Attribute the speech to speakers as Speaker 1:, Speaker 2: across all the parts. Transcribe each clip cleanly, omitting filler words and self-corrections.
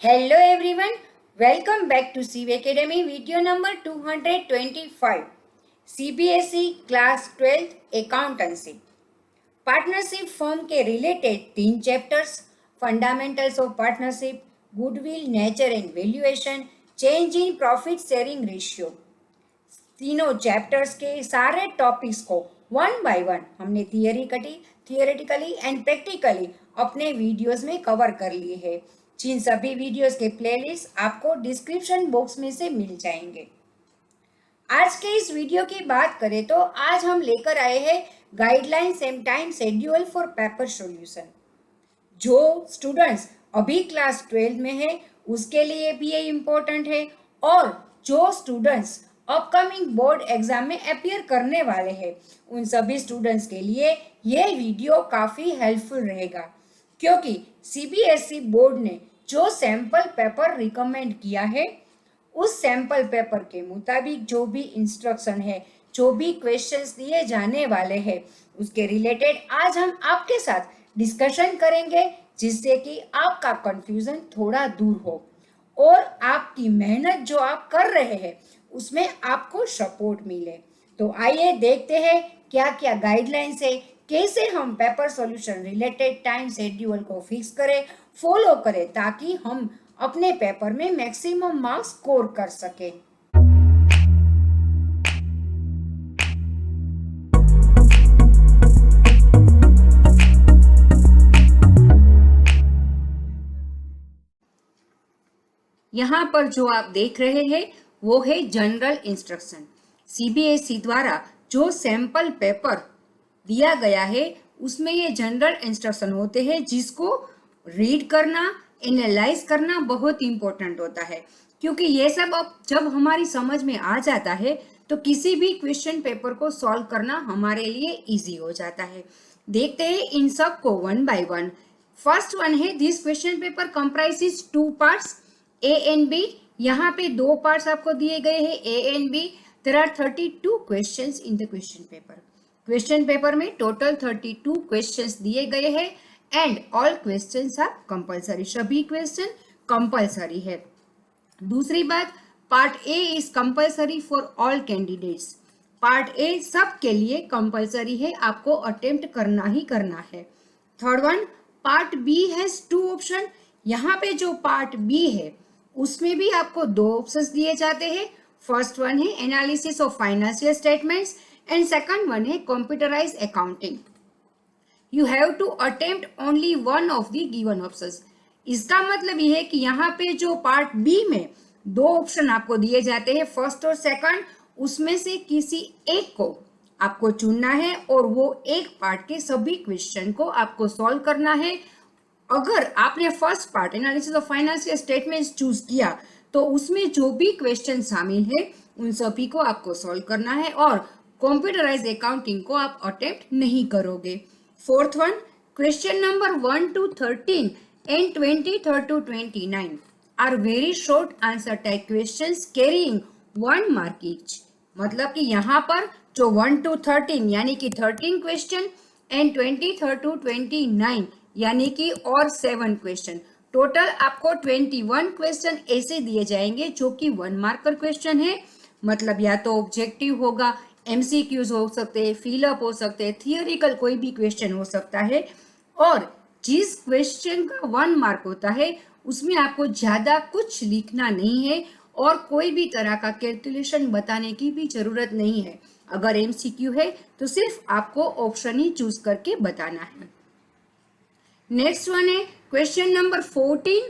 Speaker 1: Hello everyone, welcome back to CV Academy video number 225 CBSE class 12th accountancy partnership form के related 3 chapters fundamentals of partnership, goodwill, nature and valuation, change in profit sharing ratio, तीनों chapters के सारे topics को one by one हमने theoretically and practically अपने videos में cover कर लिए हैं, जिन सभी वीडियोस के प्लेलिस्ट आपको डिस्क्रिप्शन बॉक्स में से मिल जाएंगे। आज के इस वीडियो की बात करें तो आज हम लेकर आए हैं guidelines and time schedule for paper solution. जो स्टूडेंट्स अभी क्लास 12 में है उसके लिए भी ये इम्पोर्टेंट है, और जो स्टूडेंट्स अपकमिंग बोर्ड एग्जाम में अपियर करने वाले हैं उन सभी स्टूडेंट्स के लिए ये वीडियो काफ़ी हेल्पफुल रहेगा, क्योंकि सीबीएसई बोर्ड ने जो सैंपल पेपर रिकमेंड किया है उस सैंपल पेपर के मुताबिक जो भी इंस्ट्रक्शन है, जो भी क्वेश्चंस दिए जाने वाले हैं, उसके रिलेटेड आज हम आपके साथ डिस्कशन करेंगे, जिससे कि आपका कंफ्यूजन थोड़ा दूर हो और आपकी मेहनत जो आप कर रहे हैं उसमें आपको सपोर्ट मिले। तो आइए देखते हैं क्या क्या गाइडलाइंस है, कैसे हम paper solution related time schedule को फिक्स करें, फॉलो करें, ताकि हम अपने पेपर में मैक्सिमम मार्क्स स्कोर कर सके। यहाँ पर जो आप देख रहे हैं वो है जनरल इंस्ट्रक्शन। सीबीएसई द्वारा जो सैंपल पेपर दिया गया है उसमें ये जनरल इंस्ट्रक्शन होते हैं, जिसको रीड करना, एनालाइज करना बहुत इंपॉर्टेंट होता है, क्योंकि ये सब अब जब हमारी समझ में आ जाता है तो किसी भी क्वेश्चन पेपर को सॉल्व करना हमारे लिए इजी हो जाता है। देखते हैं इन सब को one by one. First one है, this question paper comprises 2 parts A and B. यहाँ पे 2 पार्ट्स आपको दिए गए हैं A and B. There are 32 questions in the question paper. Question paper में टोटल 32 क्वेश्चंस दिए गए हैं and all questions are compulsory. सभी क्वेश्चन कंपलसरी है। दूसरी बात, part A is compulsory for all candidates. Part A सब के लिए कंपलसरी है, आपको अटेम्प्ट करना ही करना है। Third one, part B has 2 option. यहाँ पे जो पार्ट बी है उसमें भी आपको 2 ऑप्शंस दिए जाते हैं। फर्स्ट वन है analysis of financial statements and second one है computerised accounting. You have to attempt only one of the given options. इसका मतलब ये है कि यहाँ पे जो पार्ट बी में 2 ऑप्शन आपको दिए जाते हैं, फर्स्ट और सेकंड, उसमें से किसी एक को आपको चुनना है और वो एक पार्ट के सभी क्वेश्चन को आपको सॉल्व करना है। अगर आपने first part analysis of financial statements choose किया तो उसमें जो भी क्वेश्चन शामिल है उन सभी को आपको सॉल्व करना है, और कंप्यूटराइज्ड अकाउंटिंग को आप अटेम्प्ट नहीं करोगे। Fourth one, question number 1 to 13 and 23 to 29 are very short answer type questions carrying 1 mark each. मतलब कि यहाँ पर जो 1 to 13 यानी कि 13 क्वेश्चन एंड 23 to 29 यानी कि और 7 क्वेश्चन, टोटल आपको 21 क्वेश्चन ऐसे दिए जाएंगे जो कि 1 मार्कर क्वेश्चन है। मतलब या तो ऑब्जेक्टिव होगा, एमसीक्यूज हो सकते हैं, फिलअप हो सकते हैं, थियोरिकल कोई भी क्वेश्चन हो सकता है। और जिस क्वेश्चन का 1 मार्क होता है उसमें आपको ज़्यादा कुछ लिखना नहीं है और कोई भी तरह का कैलकुलेशन बताने की भी ज़रूरत नहीं है। अगर एमसीक्यू है तो सिर्फ आपको ऑप्शन ही चूज करके बताना है। नेक्स्ट वन है question number 14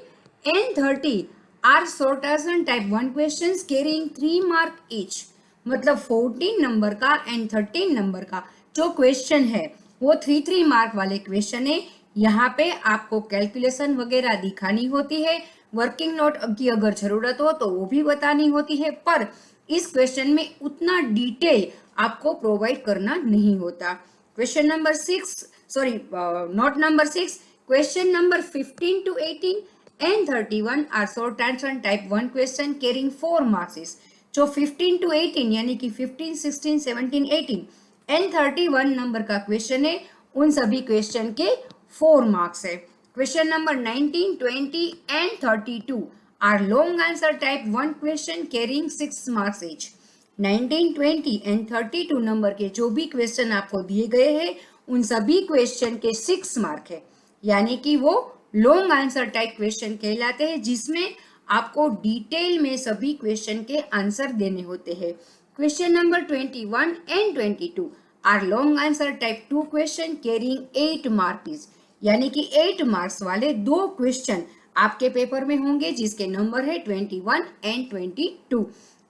Speaker 1: and 30 are short answer type 1 questions carrying 3 mark each. मतलब 14 नंबर का एंड 13 नंबर का जो क्वेश्चन है वो 3 मार्क वाले क्वेश्चन है। यहाँ पे आपको कैलकुलेशन वगैरह दिखानी होती है, वर्किंग नोट की अगर जरूरत हो तो वो भी बतानी होती है, पर इस क्वेश्चन में उतना डिटेल आपको प्रोवाइड करना नहीं होता। Question number 6, note number 6, question number 15 to 18 and 31 are short answer type 1 question carrying 4 marks. जो 15 to 18 यानी कि 15, 16, 17, 18 एंड 31 नंबर का क्वेश्चन है, उन सभी क्वेश्चन के 4 मार्क्स है। Question number 19, 20 and 32 are long answer type 1 question carrying 6 marks each. 19, 20 and 32 number के जो भी क्वेश्चन आपको दिए गए हैं उन सभी क्वेश्चन के 6 मार्क है, यानी कि वो लॉन्ग आंसर टाइप क्वेश्चन कहलाते हैं जिसमें आपको डिटेल में सभी क्वेश्चन के आंसर देने होते हैं. Question number 21 and 22 are long answer type 2 question carrying 8 marks, यानी कि 8 मार्क्स वाले दो क्वेश्चन आपके पेपर में होंगे जिसके नंबर है 21 एंड 22.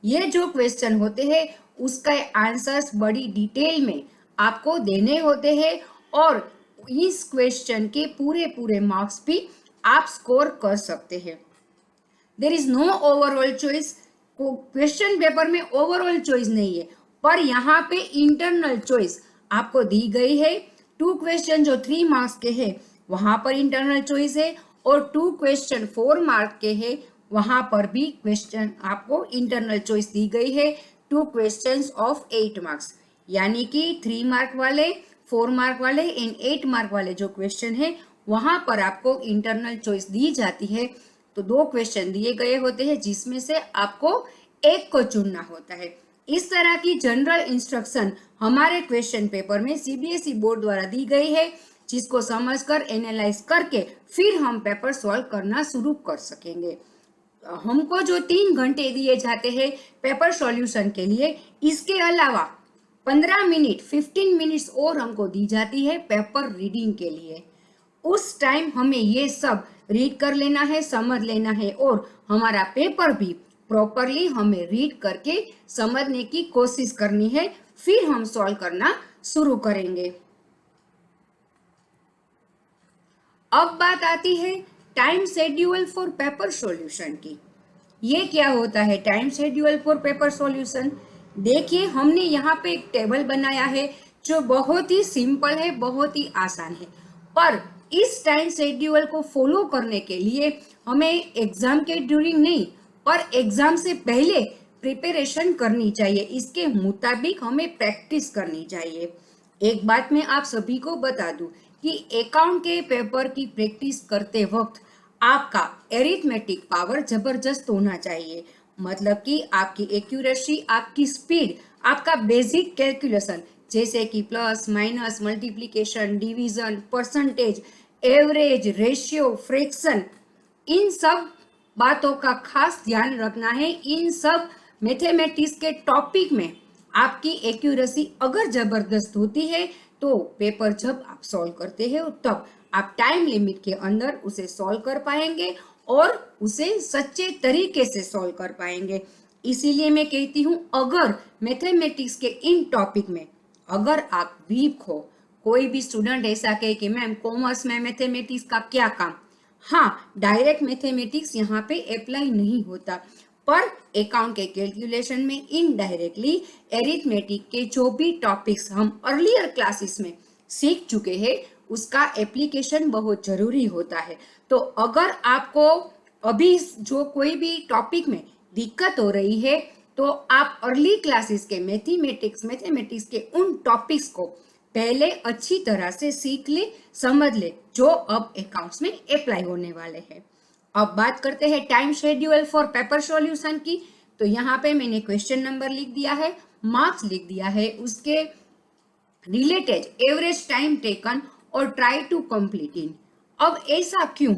Speaker 1: ये जो क्वेश्चन होते हैं उसका आंसर्स बड़ी डिटेल में आपको देने होते हैं और इस क्वेश्चन के पूरे पूरे मार्क्स भी आप स्कोर कर सकते हैं. There is no overall choice. Question paper में ओवरऑल चॉइस नहीं है, पर यहाँ पे इंटरनल चॉइस आपको दी गई है. 2 क्वेश्चन जो 3 मार्क्स के हैं वहां पर इंटरनल चॉइस है और 2 क्वेश्चन 4 मार्क के हैं वहां पर भी क्वेश्चन आपको इंटरनल चॉइस दी गई है. 2 क्वेश्चंस ऑफ 8 मार्क्स, यानी कि 3 मार्क वाले, 4 मार्क वाले एंड 8 मार्क वाले जो क्वेश्चन है वहां पर आपको इंटरनल चॉइस दी जाती है. तो 2 क्वेश्चन दिए गए होते हैं जिसमें से आपको एक को चुनना होता है. इस तरह की जनरल इंस्ट्रक्शन हमारे क्वेश्चन पेपर में सीबीएसई बोर्ड द्वारा दी गई है, जिसको समझकर एनालाइज करके फिर हम पेपर सॉल्व करना शुरू कर सकेंगे. हमको जो 3 घंटे दिए जाते हैं पेपर सॉल्यूशन के लिए, इसके अलावा 15 मिनट 15 मिनट्स और हमको दी जाती है पेपर रीडिंग के लिए. उस टाइम हमें ये सब रीड कर लेना है, समझ लेना है और हमारा पेपर भी प्रॉपरली हमें रीड करके समझने की कोशिश करनी है. फिर हम सॉल्व करना शुरू करेंगे. अब बात आती है time schedule for paper solution की. ये क्या होता है time schedule for paper solution? देखिए, हमने यहाँ पे एक टेबल बनाया है जो बहुत ही सिंपल है, बहुत ही आसान है, पर इस टाइम शेड्यूल को फॉलो करने के लिए हमें एग्जाम के ड्यूरिंग नहीं पर एग्जाम से पहले प्रिपरेशन करनी चाहिए. इसके मुताबिक हमें प्रैक्टिस करनी चाहिए. एक बात मैं आप सभी को बता दूं कि अकाउंट के पेपर की प्रैक्टिस करते वक्त आपका एरिथमेटिक पावर जबरदस्त होना चाहिए. मतलब कि आपकी एक्यूरेसी, आपकी स्पीड, आपका बेसिक कैलकुलेशन जैसे कि plus minus, multiplication, division, percentage, average, ratio, fraction, इन सब बातों का खास ध्यान रखना है. इन सब मैथमेटिक्स के टॉपिक में आपकी एक्यूरेसी अगर जबरदस्त होती है तो पेपर जब आप सॉल्व करते हैं तब आप टाइम लिमिट के अंदर उसे सॉल्व कर पाएंगे और उसे सच्चे तरीके से सॉल्व कर पाएंगे. इसीलिए मैं कहती हूँ, अगर मैथमेटिक्स के इन टॉपिक में अगर आप वीक हो, कोई भी स्टूडेंट ऐसा कहे कि मैम कॉमर्स में मैथमेटिक्स का क्या काम, हाँ, डायरेक्ट मैथमेटिक्स यहाँ पे अप्लाई नहीं होता, पर अकाउंट के कैलकुलेशन में इनडायरेक्टली एरिथमेटिक के जो भी टॉपिक्स हम अर्लियर क्लासेस में सीख चुके हैं उसका एप्लीकेशन बहुत जरूरी होता है. तो अगर आपको अभी जो कोई भी टॉपिक में दिक्कत हो रही है तो आप अर्ली क्लासेस के मैथमेटिक्स के उन टॉपिक्स को पहले अच्छी तरह से सीख ले, समझ ले, जो अब अकाउंट्स में अप्लाई होने वाले हैं. अब बात करते हैं time schedule for paper solution की. तो यहाँ पे मैंने क्वेश्चन नंबर लिख दिया है, मार्क्स लिख दिया है, उसके रिलेटेड एवरेज टाइम टेकन और ट्राई टू कंप्लीट इन. अब ऐसा क्यों?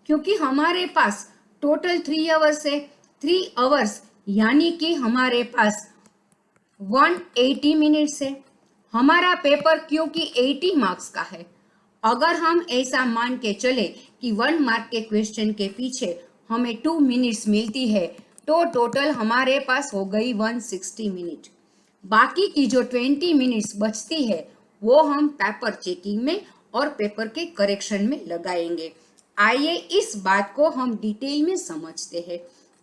Speaker 1: क्योंकि हमारे पास टोटल 3 आवर्स है. 3 आवर्स यानी कि हमारे पास 180 मिनट्स है. हमारा पेपर क्योंकि 80 मार्क्स का है, अगर हम ऐसा मान के चले कि 1 मार्क के क्वेश्चन के पीछे हमें 2 मिनट्स मिलती है तो टोटल हमारे पास हो गई 160 मिनट. बाकी की जो 20 मिनट्स बचती है वो हम पेपर चेकिंग में और पेपर के करेक्शन में लगाएंगे. आइए इस बात को हम डिटेल में समझते हैं.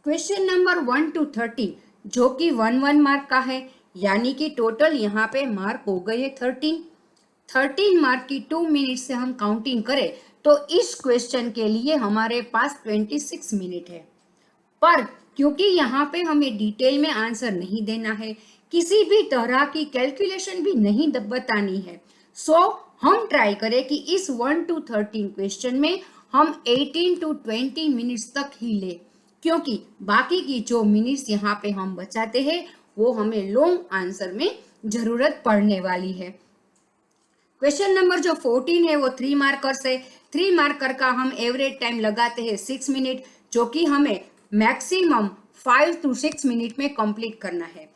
Speaker 1: क्वेश्चन नंबर 1 to 13 जो कि 1 मार्क का है, यानी कि टोटल यहाँ पे मार्क हो गए हैं 13 मार्क की 2 मिनट से हम काउंटिंग करें तो इस क्वेश्चन के लिए हमारे पास 26 मिनट है. पर क्योंकि यहाँ पे हमें डिटेल में आंसर नहीं देना है, किसी भी तरह की कैलकुलेशन भी नहीं बतानी है, सो हम ट्राई करें कि इस 1 to 13 क्वेश्चन में हम 18 to 20 मिनट्स तक ही ले, क्योंकि बाकी की जो मिनट्स यहाँ पे हम बचाते हैं वो हमें लॉन्ग आंसर में जरूरत पड़ने वाली है। क्वेश्चन नंबर जो 14 है वो 3 मार्कर से 3 मार्कर का हम एवरेज टाइम लगाते हैं 6 मिनट, जो कि हमें मैक्सिमम 5 to 6 मिनट में कंप्लीट करना है।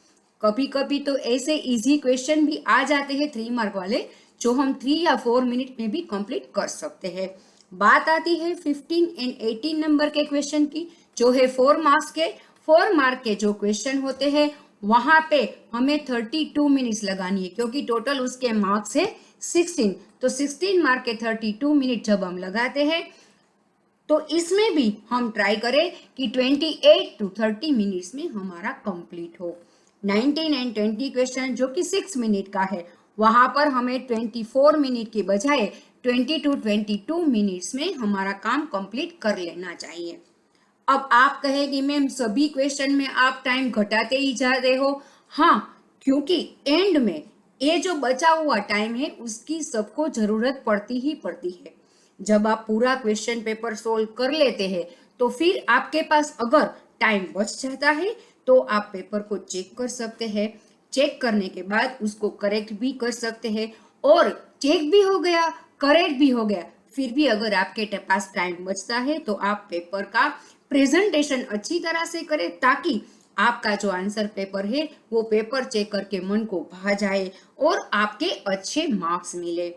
Speaker 1: कभी कभी तो ऐसे इजी क्वेश्चन भी आ जाते हैं 3 मार्क वाले, जो हम 3 या 4 मिनट में भी कंप्लीट कर सकते हैं। बात आती है 15 एंड 18 नंबर के क्वेश्चन की, जो है 4 मार्क्स के। 4 मार्क के जो क्वेश्चन होते हैं वहां पे हमें 32 मिनट्स लगानी है, क्योंकि टोटल उसके मार्क्स है 16, तो 16 मार्क के 32 मिनट जब हम लगाते हैं तो इसमें भी हम ट्राई करें कि 28 to 30 मिनट्स में हमारा कंप्लीट हो। 19 एंड 20 क्वेश्चन जो कि 6 मिनट का है, वहां पर हमें 24 मिनट के बजाय 20 to 22 मिनट्स में हमारा काम कंप्लीट कर लेना चाहिए। अब आप कहेंगे मैम सभी क्वेश्चन में आप टाइम घटाते ही जा रहे हो। हाँ, क्योंकि एंड में ये जो बचा हुआ टाइम है उसकी सबको जरूरत पड़ती ही पड़ती है। जब आप पूरा क्वेश्चन पेपर सोल्व कर लेते हैं तो फिर आपके पास अगर टाइम बच जाता है तो आप पेपर को चेक कर सकते हैं। चेक करने के बाद उसको करेक्ट भी कर सकते हैं, और चेक भी हो गया, करेक्ट भी हो गया, फिर भी अगर आपके पास टाइम बचता है तो आप पेपर का प्रेजेंटेशन अच्छी तरह से करें, ताकि आपका जो आंसर पेपर है वो पेपर चेक करके मन को भा जाए और आपके अच्छे मार्क्स मिले।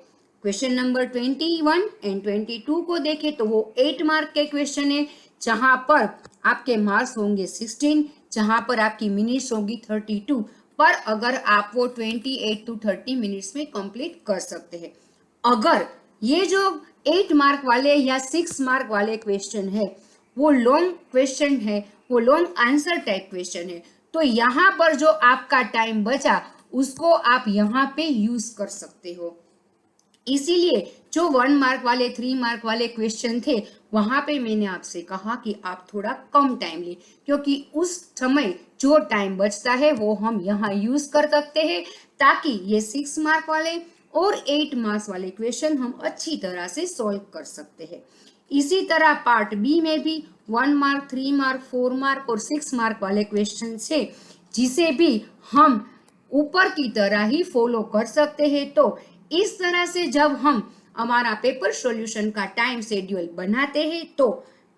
Speaker 1: क्वेश्चन नंबर 21 एंड 22 को देखें तो वो 8 मार्क के क्वेश्चन है, जहां पर आपके मार्क्स होंगे 16, जहां पर आपकी मिनट्स होगी 32, पर अगर आप वो 28 to 30 मिनट्स में कंप्लीट कर सकते हैं। अगर ये जो 8 मार्क वाले या 6 मार्क वाले क्वेश्चन है वो लॉन्ग क्वेश्चन है, वो लॉन्ग आंसर टाइप क्वेश्चन है, तो यहाँ पर जो आपका टाइम बचा उसको आप यहाँ पे यूज कर सकते हो। इसीलिए जो 1 मार्क वाले 3 मार्क वाले क्वेश्चन थे वहां पे मैंने आपसे कहा कि आप थोड़ा कम टाइम लें, क्योंकि उस समय जो टाइम बचता है वो हम यहाँ यूज कर सकते हैं, ताकि ये 6 मार्क वाले और 8 मार्क्स वाले क्वेश्चन हम अच्छी तरह से सॉल्व कर सकते हैं। इसी तरह पार्ट बी में भी 1 मार्क 3 मार्क 4 मार्क और 6 मार्क वाले क्वेश्चन है, जिसे भी हम ऊपर की तरह ही फॉलो कर सकते हैं। तो इस तरह से जब हम हमारा पेपर सॉल्यूशन का टाइम शेड्यूल बनाते हैं तो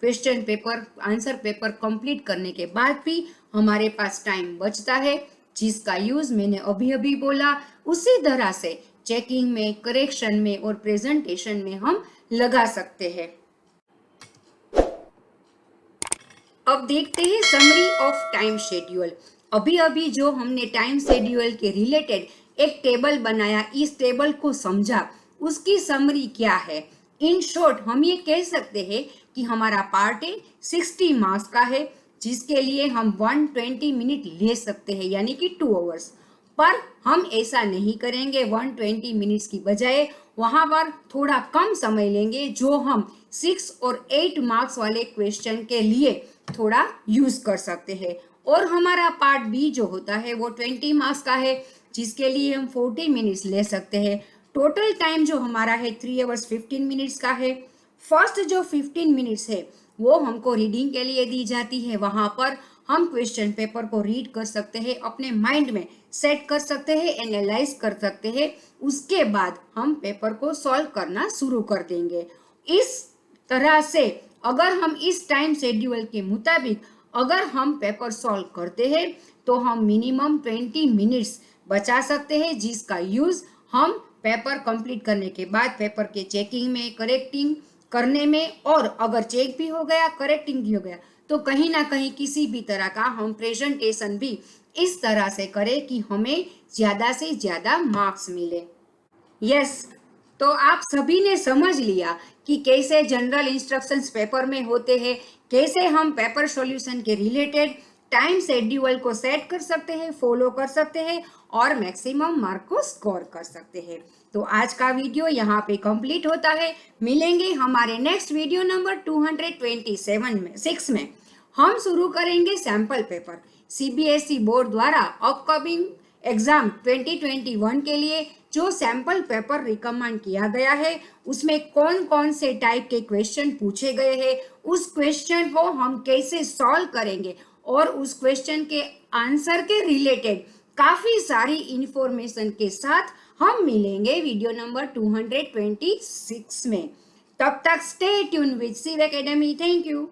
Speaker 1: question paper answer paper complete करने के बाद भी हमारे पास टाइम बचता है, जिसका यूज मैंने अभी अभी बोला उसी तरह से चेकिंग में, करेक्शन में और प्रेजेंटेशन में हम लगा सकते हैं। अब देखते हैं समरी ऑफ टाइम शेड्यूल। अभी अभी जो हमने टाइम शेड्यूल के रिलेटेड एक टेबल बनाया, इस टेबल को समझा, उसकी समरी क्या है। इन शॉर्ट हम ये कह सकते हैं कि हमारा पार्ट है 60 मार्क्स का है, जिसके लिए हम 120 मिनट ले सकते हैं, यानी कि 2 आवर्स। पर हम ऐसा नहीं करेंगे, 120 मिनट्स की बजाय वहां पर थोड़ा कम समय लेंगे, जो हम 6 और 8 मार्क्स वाले क्वेश्चन के लिए थोड़ा यूज कर सकते हैं। और हमारा पार्ट बी जो होता है वो 20 मार्क्स का है, जिसके लिए हम 40 मिनट्स ले सकते हैं। टोटल टाइम जो हमारा है 3 आवर्स 15 मिनट्स का है। फर्स्ट जो 15 मिनट्स है वो हमको रीडिंग के लिए दी जाती है, वहां पर हम क्वेश्चन पेपर को रीड कर सकते हैं, अपने माइंड में सेट कर सकते हैं, एनालाइज कर सकते हैं। उसके बाद हम पेपर को सॉल्व करना शुरू कर देंगे। इस तरह से अगर हम इस टाइम शेड्यूल के मुताबिक अगर हम पेपर सॉल्व करते हैं तो हम मिनिमम 20 मिनट्स बचा सकते हैं, जिसका यूज हम पेपर कंप्लीट करने के बाद पेपर के चेकिंग में, करेक्टिंग करने में, और अगर चेक भी हो गया, करेक्टिंग भी हो गया, तो कहीं ना कहीं किसी भी तरह का हम प्रेजेंटेशन भी इस तरह से करें कि हमें ज्यादा से ज्यादा मार्क्स मिले। यस, तो आप सभी ने समझ लिया कि कैसे जनरल इंस्ट्रक्शंस पेपर में होते हैं, कैसे हम पेपर सॉल्यूशन के रिलेटेड टाइम शेड्यूल को सेट कर सकते हैं, फॉलो कर सकते हैं और मैक्सिमम मार्क को स्कोर कर सकते हैं। तो आज का वीडियो यहाँ पे कंप्लीट होता है। मिलेंगे हमारे नेक्स्ट वीडियो नंबर 227 में हम शुरू करेंगे सैंपल पेपर। सीबीएसई बोर्ड द्वारा अपकमिंग एग्जाम 2021 के लिए जो सैंपल पेपर रिकमेंड किया गया है उसमें कौन कौन से टाइप के क्वेश्चन पूछे गए हैं, उस क्वेश्चन को हम कैसे सॉल्व करेंगे और उस क्वेश्चन के आंसर के रिलेटेड काफी सारी इंफॉर्मेशन के साथ हम मिलेंगे वीडियो नंबर 226 में। तब तक stay tune with Shiv academy. Thank you.